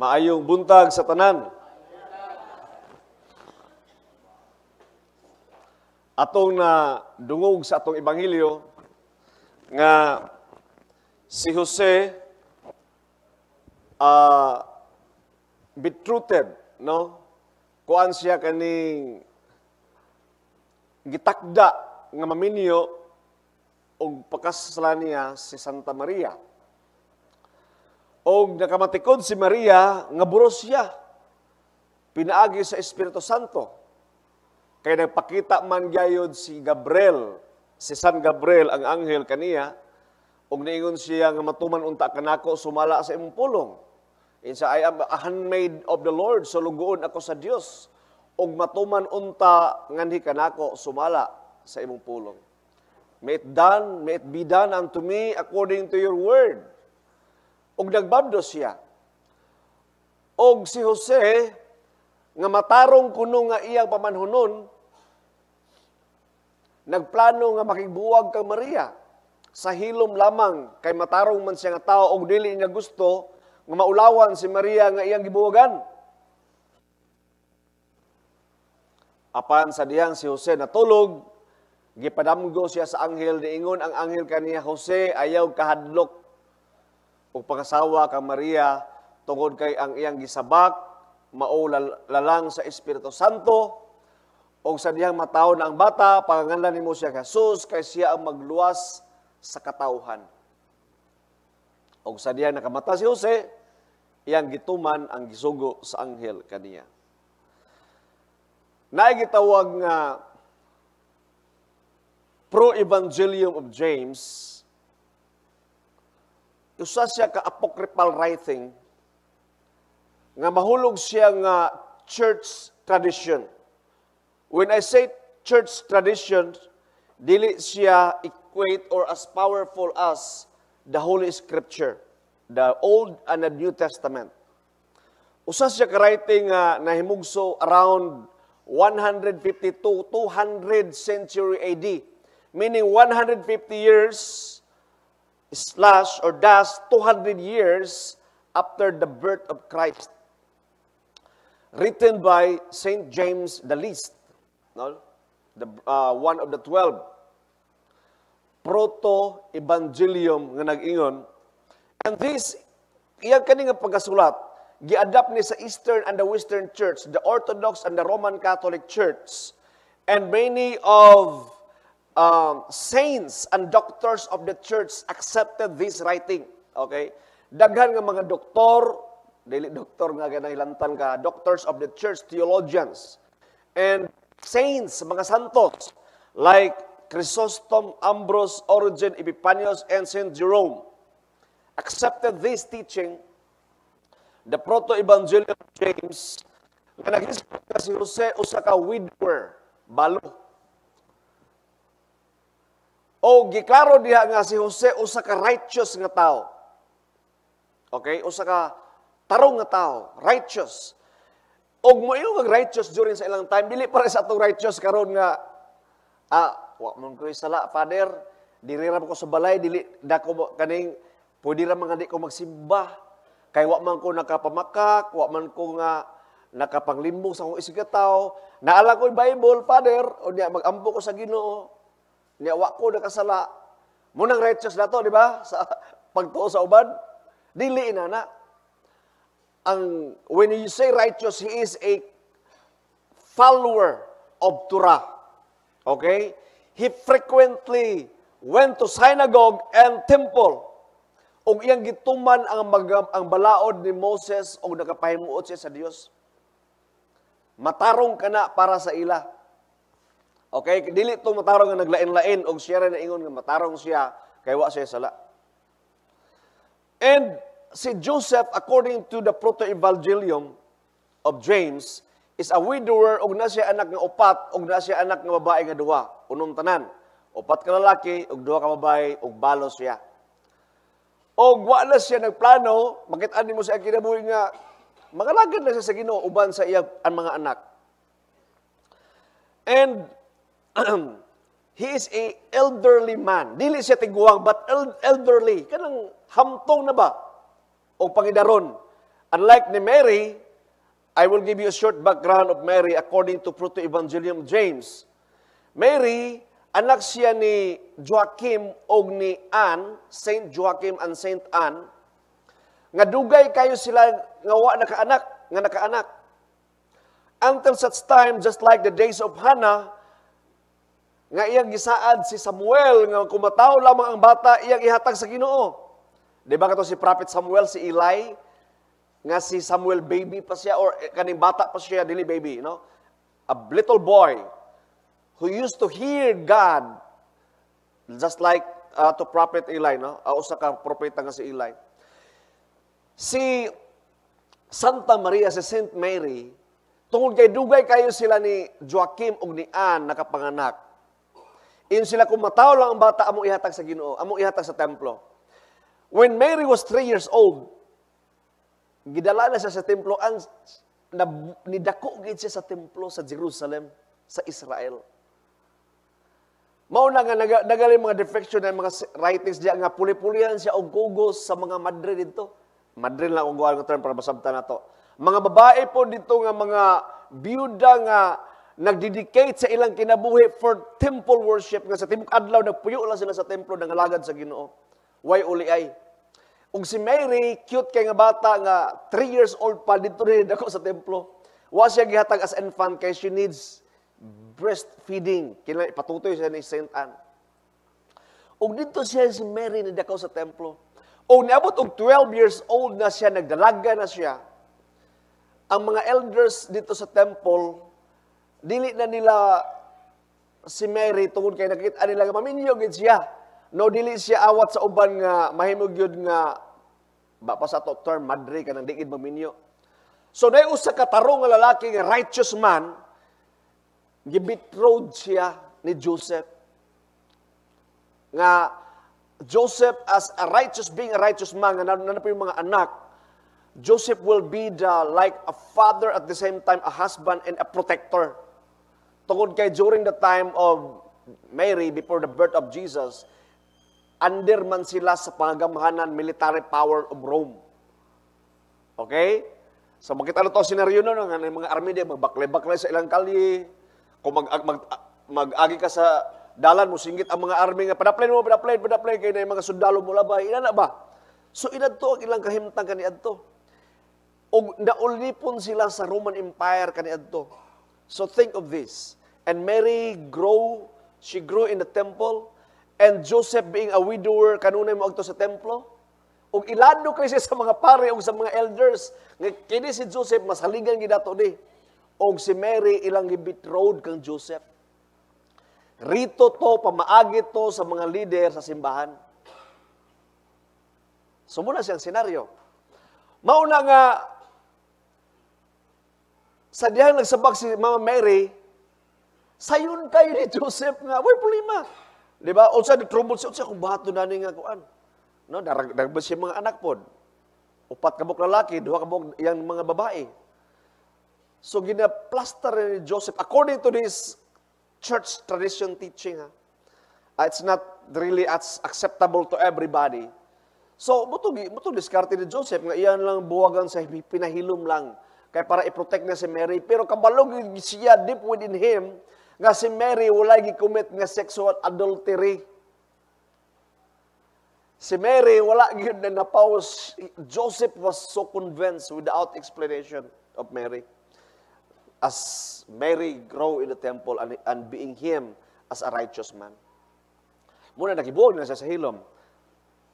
Maayong buntag sa tanan. Atong na dungog sa atong ebanghelyo nga si Jose betrothed, no? Kuan siya kaning gitakda nga maminyo og pagkasalan niya si Santa Maria. Og nakamatikod si Maria nga buros siya. Pinaagi sa Espiritu Santo. Kaya nagpakita man gyud si Gabriel, si San Gabriel ang anghel kaniya, og niingon siya nga matuman unta kanako sumala sa imong pulong. Insa I am a handmaid of the Lord, so lugoon ako sa Dios. Og matuman unta nganhi kanako sumala sa imong pulong. May it be done unto me according to your word. Og nagbabdo siya. Og si Jose, nga matarong kuno nga iyang pamanhunon, nagplano nga makigbuwag kang Maria. Sa hilom lamang, kay matarong man siya nga tao, og dili niya gusto, nga maulawan si Maria nga iyang gibuwagan. Apan sa diyang si Jose natulog, gipadamgo siya sa anghel, niingon ang anghel kaniya, Jose, ayaw kahadlok o pagkasawa kang Maria, tungod kay ang iyang gisabak, maulalang sa Espiritu Santo, o sa diyang mataw na ang bata, pangangalan nimo siya Jesus, kay siya ang magluwas sa katawhan. O sa diyang nakamata si Jose, iyang gituman ang gisugo sa anghel kaniya. Naigitawag nga Pro-Evangelium of James, usa siya ka apocryphal writing nga mahulog siya nga church tradition. When I say church tradition, dili siya equate or as powerful as the Holy Scripture, the Old and the New Testament. Usa siya ka writing nga nahimugso around 150 to 200 century AD, meaning 150 years slash or dash 200 years after the birth of Christ. Written by Saint James the Least, no? One of the 12. Proto-Evangelium nga nag-ingon. And this, iyang kaning pagkasulat, gi-adapt ni sa Eastern and the Western Church, the Orthodox and the Roman Catholic Church, and many of saints and doctors of the church accepted this writing. Okay? Daghan nga mga doktor, dili doktor nga ganahilantan ka, doctors of the church, theologians, and saints, mga santos, like Chrysostom, Ambrose, Origen, Epiphanius, and Saint Jerome, accepted this teaching, the Proto-Evangelium of James, nga nag-isip si Jose, usa ka widower, balo. O giklaro diha nga si Jose usa ka righteous nga tao. Okay? Usa ka tarong nga tao, righteous. Og moyo nga righteous during sa ilang time, dili para sa atong righteous karon nga wa man ko sala, Father, diri ra ko sa balay, dili dako kaning pwede ra man di ko magsimba. Kay wa man ko nakapamakak, wa man ko nga nakapanglimbong sa akong isigataw. Naala ko Bible, Father, o niya magampo ko sa Ginoo. Niya wa ko nakasala. Munang righteous na to, di ba? Sa pagtuo sa uban. Dili na. When you say righteous, he is a follower of Torah. Okay? He frequently went to synagogue and temple. Og iyang gituman ang balaod ni Moses og nakapahimuot siya sa Dios. Matarong kana para sa ila. Okay, dili to matarong nga naglain-lain og siya ra naingon nga matarong siya kay wa siya sala. And si Joseph, according to the Proto-Evangelium of James, is a widower og na siya anak nga upat og na siya anak nga babae nga duha, unom tanan. Upat ka lalaki og duha ka babae og balo siya. Og wa na siya nagplano, makit-an nimo sa kinabuhi nga magalagad na siya sa Ginoo uban sa iyang mga anak. And he is a elderly man. Dili siya tiguang, but elderly. Kanang hamtong na ba? O pangidaron. Unlike ni Mary, I will give you a short background of Mary according to Proto-Evangelium James. Mary, anak siya ni Joachim o ni Anne, Saint Joachim and Saint Anne, nga dugay kayo sila nga wa nakaanak. Until such time, just like the days of Hannah, nga iyang gisaad si Samuel, nga kumataw lamang ang bata, iyang ihatag sa Ginoo. Di ba kato si Prophet Samuel, si Eli, nga si Samuel baby pa siya, or kaning bata pa siya, dili baby, no? A little boy who used to hear God, just like to Prophet Eli, no? Usa ka propeta nga si Eli. Si Santa Maria, si Saint Mary, tungod kay dugay kayo sila ni Joachim ug ni Anne nakapanganak. In sila kumataw lang ang bata, among ihatag sa Ginoo, among ihatag sa templo. When Mary was 3 years old, gidala na siya sa templo, nidako gid siya sa templo sa Jerusalem, sa Israel. Mao na nga nagaling mga defection ng mga writings diya nga puli-pulihan siya og kugos sa mga madre dito. Madre lang ang guwan nga term para masabtan nato. Mga babae po dito nga mga biyuda nga nagdedicate sa ilang kinabuhi for temple worship nga sa tibuok adlaw nagpuyo lang sila sa templo nangalagad sa Ginoo. Why uli ay? Ug si Mary, cute kay nga bata nga 3 years old pa dito rin ako sa templo. Wa siya gihatag as infant kay she needs breastfeeding. Kailangan ipatutoy siya ni Saint Anne. Ug dito siya si Mary ni dakaw sa templo. Ug niabot og 12 years old na siya, nagdalaga na siya. Ang mga elders dito sa temple, dili na nila si Mary tungod kay nakita nila nga maminyo gid siya. No, dili siya awat sa uban nga mahimog yun nga pa sa to term madre ka nang digid maminyo. So nay usa ka tarong nga lalaki nga righteous man gibetrothed siya ni Joseph. Nga Joseph as a righteous being a righteous man nga nanapa yung mga anak, Joseph will be like a father at the same time a husband and a protector. Tungod kay during the time of Mary before the birth of Jesus, under man sila sa pangagamahanan military power of Rome. Okay? So makita na to senaryo no nga mga army di magbaklay-baklay sa ilang kalye. Kung mag-agi ka sa dalan mo singgit ang mga army nga padaplay kay na mga sundalo mo labay ina na ba? So inadto ang ilang kahimtang kaniadto. Og naulipon sila sa Roman Empire kaniadto. So think of this. And Mary she grew in the temple. And Joseph being a widower, kanunay mo agto sa templo. Ug ilado kay siya sa mga pare ug sa mga elders. Nga kini si Joseph mas haligan gid ato di. Og si Mary ilang gibetrothed kang Joseph. Rito to pamaagi to sa mga leader sa simbahan. So muna siyang senaryo. Mauna nga sa diyang nagsabak si Mama Mary, sayon kayo ni Joseph nga, way problema. Di ba? Unsa nagtrumol siya kung bahat na nga kuan. No, daragba siya mga anak pod. 4 kabuk lalaki, 2 kabuk yang mga babae. So gina-plaster ni Joseph according to this church tradition teaching. It's not really acceptable to everybody. So muto diskarte ni Joseph nga iyan lang buwagan sa pinahilom lang kay para i-protect na si Mary, pero kabalog siya deep within him nga si Mary wala gi-commit nga sexual adultery. Si Mary wala gyud na napaus. Joseph was so convinced without explanation of Mary. As Mary grow in the temple and being him as a righteous man. Muna nakibuog na siya sa hilom.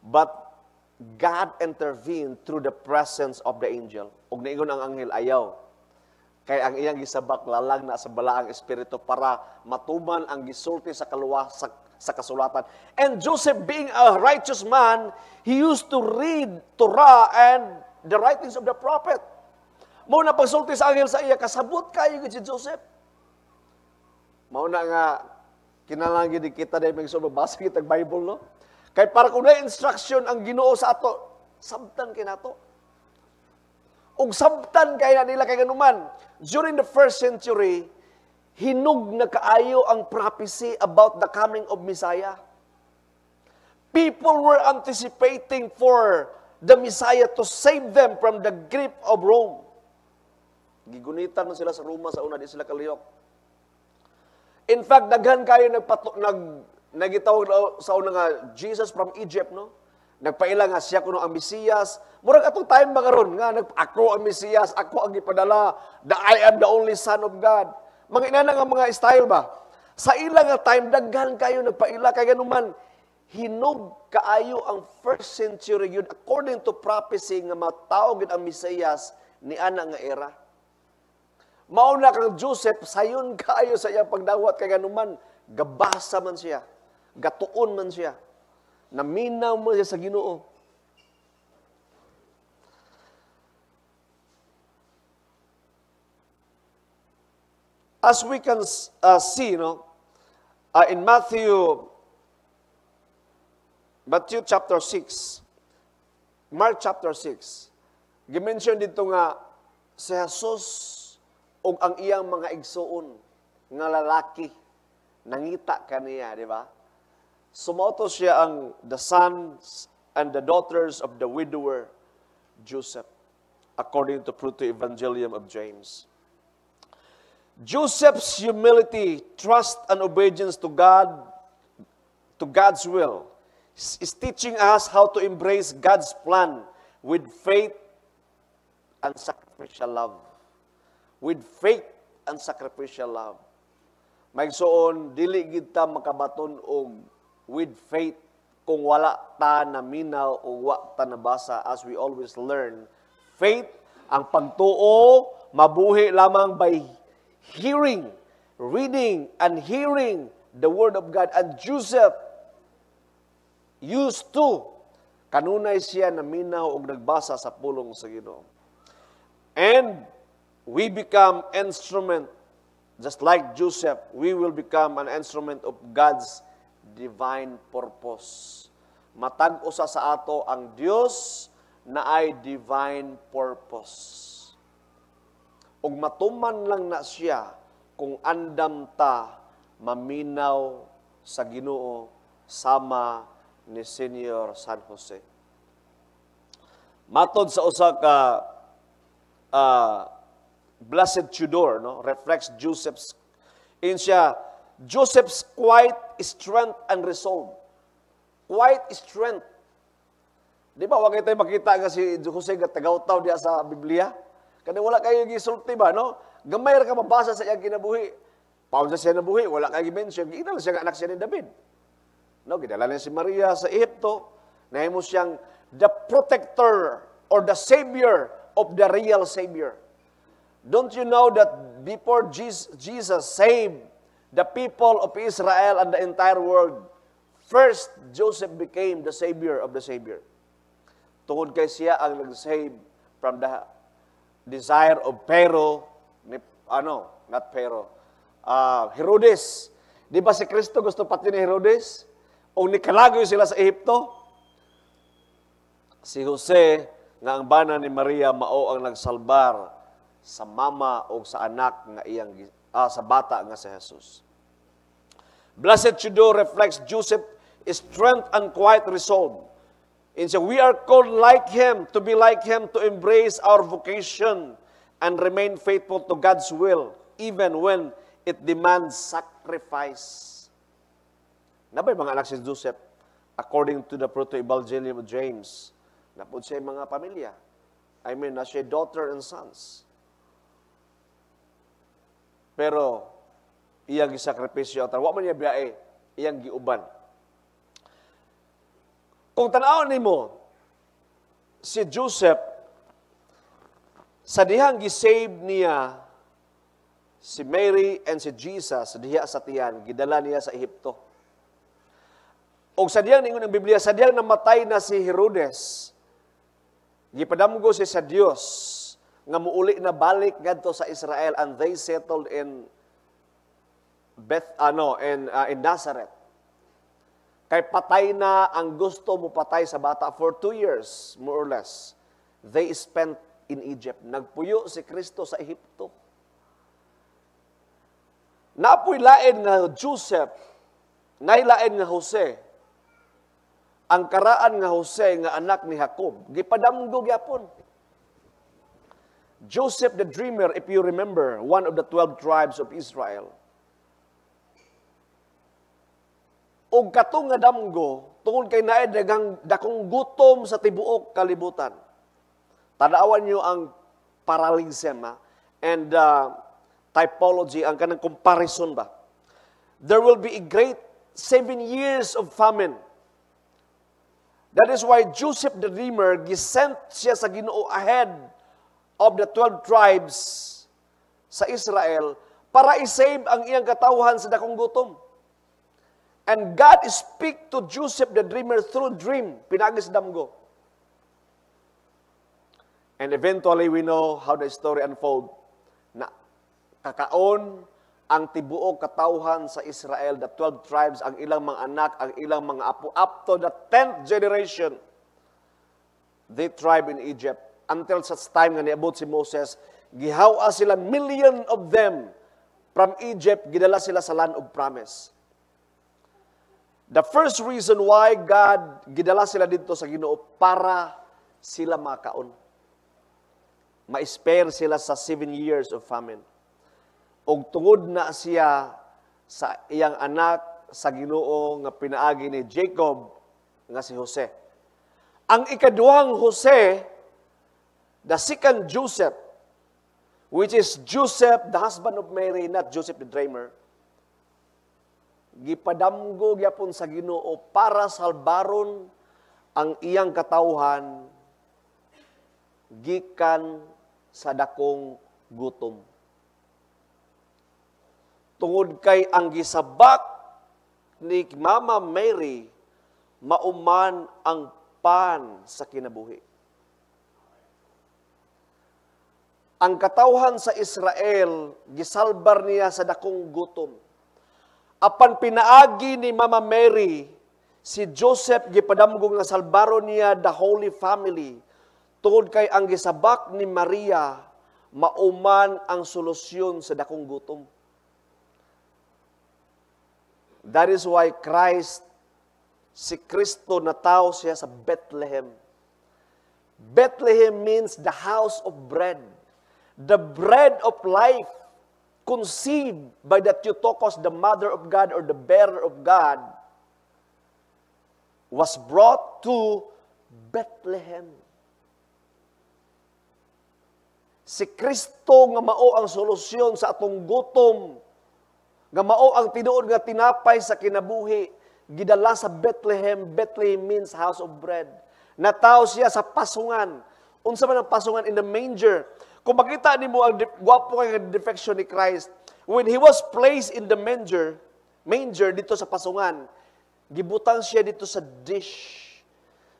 But God intervened through the presence of the angel. Ug niingon ang anghel ayaw. Kaya ang iyang gisabak lalang na sa balaang espiritu para matuman ang gisulti sa sa kasulatan. And Joseph being a righteous man, he used to read Torah and the writings of the prophet. Muna pagsulti sa anghel sa iya, kasabot kayo si Joseph. Mauna nga, kinalangin din kita dahil may basa kita ng Bible, no? Kaya para kung na instruction ang Ginoo sa ato, sabtan kay nato. Ug sabtan kay na nila kay ganuman. During the 1st century, hinug na kaayo ang prophecy about the coming of Messiah. People were anticipating for the Messiah to save them from the grip of Rome. Gigunitan man sila sa Roma sa una, di sila kalihok. In fact, daghan kayo nagitawag sa una nga Jesus from Egypt, no? Nagpaila nga siya kuno ang Mesiyas. Murag atong time ba karon nga ako ang Mesiyas, ako ang gipadala, I am the only son of God. Mga inana nga mga style ba? Sa ila nga time daghan kayo nagpaila kay ganuman hinog kaayo ang first century yun according to prophecy nga matawag ang Mesiyas ni ana nga era. Mauna kang Joseph sayon kaayo sa iyang pagdawat kay ganuman gabasa man siya, gatuon man siya. Naminaw mo siya sa Ginoo. As we can see, in Matthew chapter 6, Mark chapter 6, gimension dito nga si Jesus o ang iyang mga igsuon nga lalaki nangita kaniya, di ba? Sumoto siya ang the sons and the daughters of the widower Joseph, according to Proto-Evangelium of James. Joseph's humility, trust, and obedience to God, to God's will, is teaching us how to embrace God's plan with faith and sacrificial love. With faith and sacrificial love. Maigsoon, dili gid ta makabaton og with faith kung wala ta naminaw o wa ta nabasa. As we always learn, faith, ang pagtuo, mabuhi lamang by hearing, reading, and hearing the Word of God. And Joseph used to, kanunay siya naminaw o nagbasa sa pulong sa Ginoo. And we become instrument, just like Joseph, we will become an instrument of God's divine purpose. Matag usa sa ato ang Dios na ay divine purpose. Ug matuman lang na siya kung andam ta maminaw sa Ginoo sama ni Senior San Jose. Matod sa usa ka Blessed Tudor, reflects Joseph's Joseph's quiet strength and resolve. Quiet strength. Di ba, wag tayo makita nga si Jose tagaw-taw diya sa Biblia? Kaya wala kayo gisulti ba, no? Gamay ra ka mabasa sa iyang kinabuhi. Paunsa siya nabuhi, wala kayo mention. Ginala siya nga anak siya ni David. No, gidala niya si Maria sa Ehipto. Nahimo siyang the protector or the savior of the real Savior. Don't you know that before Jesus saved the people of Israel and the entire world, first, Joseph became the Savior of the Savior. Tungod kay siya ang nag-save from the desire of Herodes. Di ba si Kristo gusto pati ni Herodes? O nikalagoy sila sa Ehipto? Si Jose, nga ang bana ni Maria, mao ang nagsalbar sa mama o sa anak nga iyang sa bata nga si Jesus. Blessed Tudor reflects Joseph's strength and quiet resolve. And so we are called like him, to be like him, to embrace our vocation and remain faithful to God's will, even when it demands sacrifice. Nabay mga anak si Joseph, according to the Proto-Evangelium of James, napod siya mga pamilya. Na siya daughter and sons. Pero, iyang gisakripisyo, wa man niya biyae, iyang giuban. Kung tanaw nimo si Joseph, sa dihang gisave niya si Mary and si Jesus, diha sa tiyan, gidala niya sa Ehipto. O sa diyang ningon ng Biblia, sa diyang namatay na si Herodes, gipadamgo siya sa Dios nga muuli na balik ngadto sa Israel, and they settled in in Nazareth. Kay patay na ang gusto mo patay sa bata for 2 years, more or less. They spent in Egypt. Nagpuyo si Kristo sa Ehipto. Napoy lain nga Joseph, nailain nga Jose, ang karaan nga Jose nga anak ni Jacob, gipadamgo gyapon. Joseph the dreamer, if you remember, one of the 12 tribes of Israel. Og katong nga damgo, tungod kay naay dakong gutom sa tibuok kalibutan. Tanawan niyo ang parallelism and typology, ang kanang comparison ba. There will be a great 7 years of famine. That is why Joseph the dreamer, gisent siya sa Ginoo ahead of the 12 tribes sa Israel para isave ang iyang katawhan sa dakong gutom. And God speak to Joseph the dreamer through dream, pinagis damgo. And eventually we know how the story unfold. Na kakaon ang tibuok katawhan sa Israel, the 12 tribes, ang ilang mga anak, ang ilang mga apo, up to the 10th generation, they tribe in Egypt. Until such time nga niabot si Moses, gihawa sila, million of them from Egypt, gidala sila sa land of promise. The first reason why God gidala sila dito sa Ginoo, para sila makaon. Ma-spare sila sa 7 years of famine. Og tungod na siya sa iyang anak sa Ginoo nga pinaagi ni Jacob nga si Jose. Ang ikaduhang Jose, the second Joseph, which is Joseph, the husband of Mary, not Joseph the dreamer, gipadamgo gyapon sa Ginoo para salbaron ang iyang katawhan gikan sa dakong gutom. Tungod kay ang gisabak ni Mama Mary, mauman ang pan sa kinabuhi. Ang katawhan sa Israel, gisalbar niya sa dakong gutom. Apan pinaagi ni Mama Mary, si Joseph, gipadamgo nga salbaro niya the Holy Family. Tungod kay ang gisabak ni Maria, mauman ang solusyon sa dakong gutom. That is why Christ, si Kristo, natao siya sa Bethlehem. Bethlehem means the house of bread. The bread of life, conceived by the Theotokos, the mother of God or the bearer of God, was brought to Bethlehem. Si Kristo nga mao ang solusyon sa atong gutom, nga mao ang tinuod nga tinapay sa kinabuhi, gidala sa Bethlehem. Bethlehem means house of bread. Natao siya sa pasungan. Unsa man ang pasungan? In the manger. Kung makita nimo ang gwapo kay defection ni Christ, when He was placed in the manger dito sa pasungan, gibutang siya dito sa dish.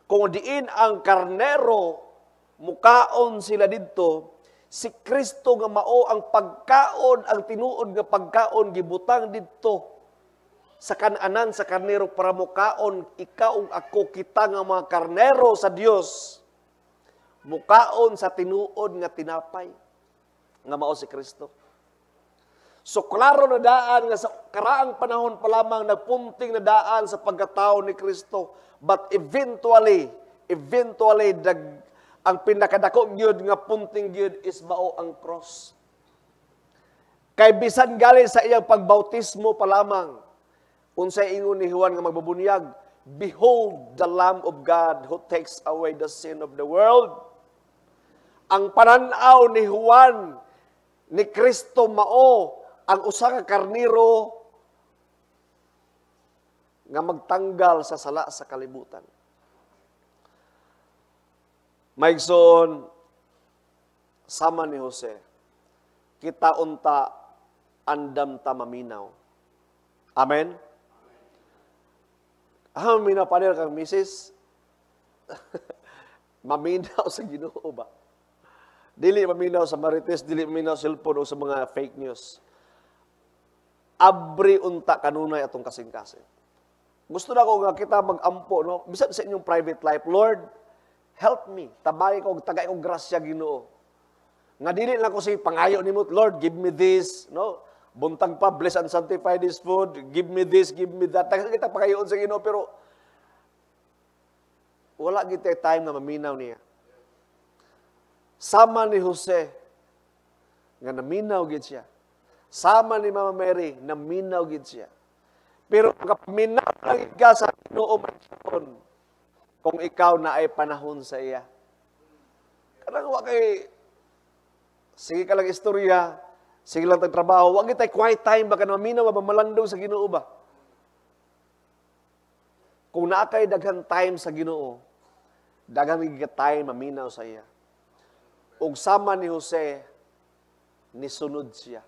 Kung diin ang karnero, mukaon sila dito, si Kristo nga mao ang pagkaon, ang tinuod nga pagkaon, gibutang dito sa kananan sa karnero para mukaon, ikaw ug ako, kita nga mga karnero sa Dios, mukaon sa tinuod nga tinapay nga mao si Kristo. So klaro na daan nga sa karaang panahon pa lamang nagpunting na daan sa pagkatao ni Kristo, but eventually ang pinakadako gyud nga punting gyud is mao ang cross. Kay bisan gali sa iyang pagbautismo pa lamang, unsay ingon ni Juan nga magbabunyag, behold the Lamb of God who takes away the sin of the world. Ang pananaw ni Juan ni Kristo mao ang usa ka karniro nga magtanggal sa sala sa kalibutan. Maigsoon, sama ni Jose, kita unta andam ta maminaw. Amen? Maminaw pa rin kang misis. Maminaw sa Ginoo ba? Dili maminaw sa marites, dili maminaw sa cellphone o sa mga fake news. Abri unta kanunay atong kasing-kasing. Gusto na ko nga kita mag-ampo, no? Bisan sa inyong private life, Lord, help me. Tabay ko, tagay ko grasya Ginoo. Nga dili lang ko si pangayo nimo, Lord, give me this, no? Buntag pa, bless and sanctify this food, give me this, give me that. Taga kita pangayoon sa Ginoo, pero wala gid tay time nga maminaw niya. Sama ni Jose nga naminaw gid siya. Sama ni Mama Mary naminaw gid siya. Pero kapaminaw lang ka sa Ginoo kung ikaw na ay panahon sa iya. Kanang wa kay sige ka lang istorya, sige lang tag trabaho, wa gid tay quiet time baka maminaw mamalandong sa Ginoo ba? Kung naa kay daghang time sa Ginoo, daghang gid time maminaw sa iya. Ug sama ni Jose, nisunod siya.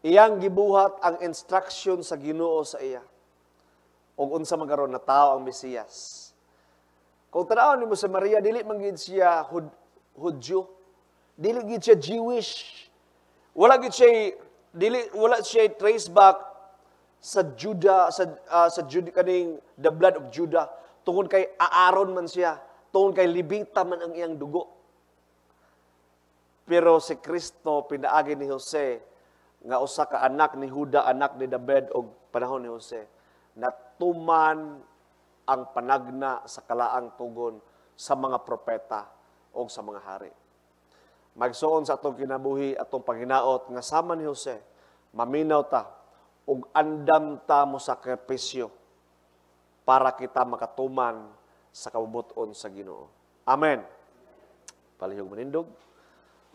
Iyang gibuhat ang instruction sa Ginoo sa iya. Ug unsa man karon natawo ang Mesiyas. Kung tanawon nimo si Maria, dili man gid siya Hudyo. Dili gid siya Jewish. Wala siya trace back sa Judah sa Judah kaning the blood of Judah. Tungod kay Aaron man siya, tungod kay Levita man ang iyang dugo. Pero si Kristo pinaagi ni Jose nga usa ka anak ni Juda, anak ni David og panahon ni Jose. Natuman ang panagna sa kalaang tugon sa mga propeta o sa mga hari. Magsuon sa atong kinabuhi, atong paghinaot, nga sama ni Jose, maminaw ta, ug andam ta mo sakripisyo para kita makatuman sa kabubuton sa Ginoo. Amen. Palihog manindog.